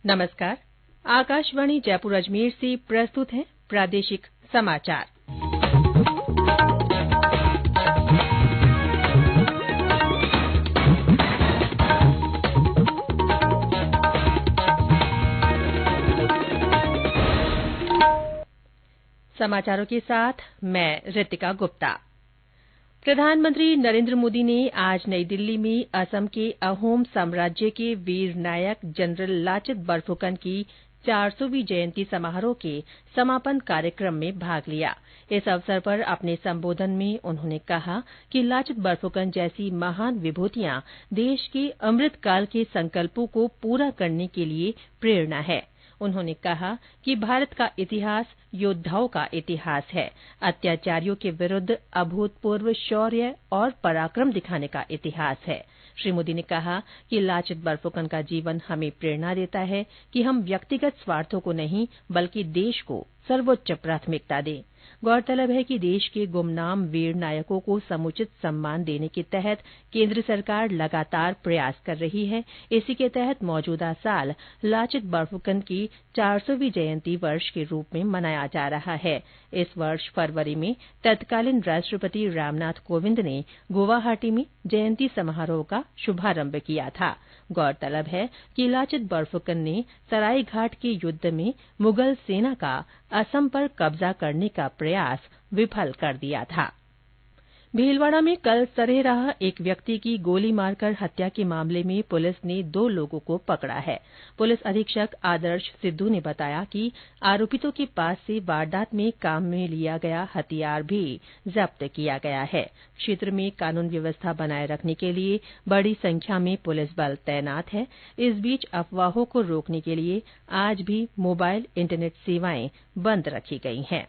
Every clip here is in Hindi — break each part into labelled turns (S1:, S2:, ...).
S1: नमस्कार। आकाशवाणी जयपुर अजमेर से प्रस्तुत है प्रादेशिक समाचार। समाचारों के साथ मैं ऋतिका गुप्ता। प्रधानमंत्री नरेन्द्र मोदी ने आज नई दिल्ली में असम के अहोम साम्राज्य के वीर नायक जनरल लाचित बरफुकन की 400वीं जयंती समारोह के समापन कार्यक्रम में भाग लिया। इस अवसर पर अपने संबोधन में उन्होंने कहा कि लाचित बरफुकन जैसी महान विभूतियां देश के अमृतकाल के संकल्पों को पूरा करने के लिए प्रेरणा है। उन्होंने कहा कि भारत का इतिहास योद्धाओं का इतिहास है, अत्याचारियों के विरुद्ध अभूतपूर्व शौर्य और पराक्रम दिखाने का इतिहास है। श्री मोदी ने कहा कि लाचित बरफुकन का जीवन हमें प्रेरणा देता है कि हम व्यक्तिगत स्वार्थों को नहीं बल्कि देश को सर्वोच्च प्राथमिकता दें। गौरतलब है कि देश के गुमनाम वीर नायकों को समुचित सम्मान देने के तहत केंद्र सरकार लगातार प्रयास कर रही है। इसी के तहत मौजूदा साल लाचित बरफुकन की 400वीं जयंती वर्ष के रूप में मनाया जा रहा है। इस वर्ष फरवरी में तत्कालीन राष्ट्रपति रामनाथ कोविंद ने गुवाहाटी में जयंती समारोह का शुभारंभ किया था। गौरतलब है कि लाचित बरफुकन ने सरायघाट के युद्ध में मुगल सेना का असम पर कब्जा करने का प्रयास विफल कर दिया था। भीलवाड़ा में कल सरेराह एक व्यक्ति की गोली मारकर हत्या के मामले में पुलिस ने 2 लोगों को पकड़ा है। पुलिस अधीक्षक आदर्श सिद्धू ने बताया कि आरोपितों के पास से वारदात में काम में लिया गया हथियार भी जब्त किया गया है। क्षेत्र में कानून व्यवस्था बनाए रखने के लिए बड़ी संख्या में पुलिस बल तैनात है। इस बीच अफवाहों को रोकने के लिए आज भी मोबाइल इंटरनेट सेवाएं बंद रखी गई हैं।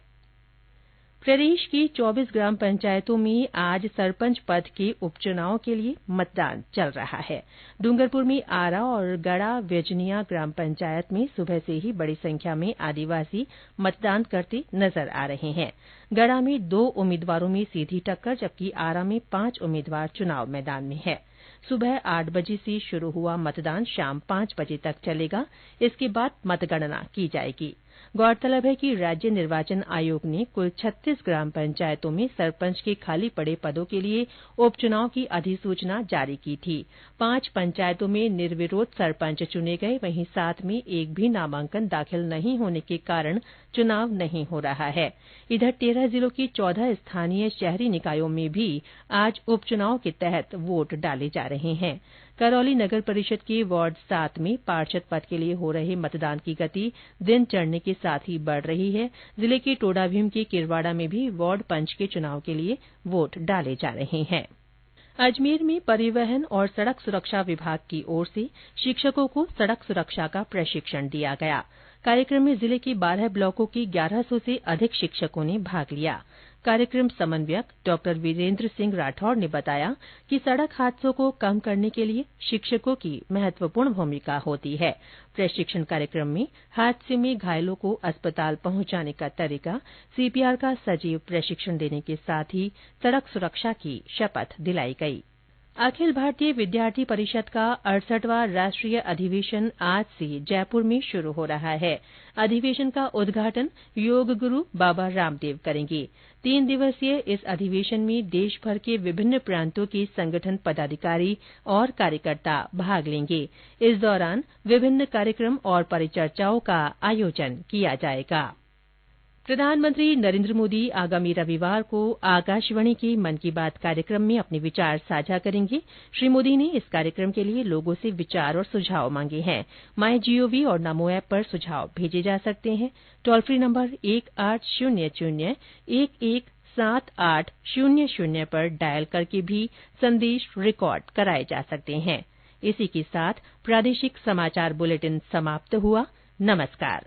S1: प्रदेश की 24 ग्राम पंचायतों में आज सरपंच पद के उपचुनाव के लिए मतदान चल रहा है। डूंगरपुर में आरा और गड़ा व्यजनिया ग्राम पंचायत में सुबह से ही बड़ी संख्या में आदिवासी मतदान करते नजर आ रहे हैं। गड़ा में 2 उम्मीदवारों में सीधी टक्कर, जबकि आरा में 5 उम्मीदवार चुनाव मैदान में हैं। सुबह 8 बजे से शुरू हुआ मतदान शाम 5 बजे तक चलेगा। इसके बाद मतगणना की जाएगी। गौरतलब है कि राज्य निर्वाचन आयोग ने कुल 36 ग्राम पंचायतों में सरपंच के खाली पड़े पदों के लिए उपचुनाव की अधिसूचना जारी की थी। 5 पंचायतों में निर्विरोध सरपंच चुने गए, वहीं 7 में एक भी नामांकन दाखिल नहीं होने के कारण चुनाव नहीं हो रहा है। इधर 13 जिलों की 14 स्थानीय शहरी निकायों में भी आज उपचुनाव के तहत वोट डाले जा रहे हैं। करौली नगर परिषद के वार्ड 7 में पार्षद पद के लिए हो रहे मतदान की गति दिन चढ़ने के साथ ही बढ़ रही है। जिले के टोडाभीम के किरवाड़ा में भी वार्ड पंच के चुनाव के लिए वोट डाले जा रहे हैं। अजमेर में परिवहन और सड़क सुरक्षा विभाग की ओर से शिक्षकों को सड़क सुरक्षा का प्रशिक्षण दिया गया। कार्यक्रम में जिले के 12 ब्लॉकों के 1100 से अधिक शिक्षकों ने भाग लिया। कार्यक्रम समन्वयक डॉ वीरेंद्र सिंह राठौड़ ने बताया कि सड़क हादसों को कम करने के लिए शिक्षकों की महत्वपूर्ण भूमिका होती है। प्रशिक्षण कार्यक्रम में हादसे में घायलों को अस्पताल पहुंचाने का तरीका, सीपीआर का सजीव प्रशिक्षण देने के साथ ही सड़क सुरक्षा की शपथ दिलाई गई। अखिल भारतीय विद्यार्थी परिषद का 68वां राष्ट्रीय अधिवेशन आज से जयपुर में शुरू हो रहा है। अधिवेशन का उद्घाटन योग गुरु बाबा रामदेव करेंगे। 3 दिवसीय इस अधिवेशन में देश भर के विभिन्न प्रांतों के संगठन पदाधिकारी और कार्यकर्ता भाग लेंगे। इस दौरान विभिन्न कार्यक्रम और परिचर्चाओं का आयोजन किया जाएगा। प्रधानमंत्री नरेन्द्र मोदी आगामी रविवार को आकाशवाणी के मन की बात कार्यक्रम में अपने विचार साझा करेंगे। श्री मोदी ने इस कार्यक्रम के लिए लोगों से विचार और सुझाव मांगे हैं। माई जीओवी और नमो ऐप पर सुझाव भेजे जा सकते हैं। टोल फ्री नंबर 1800-117800 पर डायल करके भी संदेश रिकॉर्ड कराए जा सकते हैं। इसी के साथ प्रादेशिक समाचार बुलेटिन समाप्त हुआ। नमस्कार।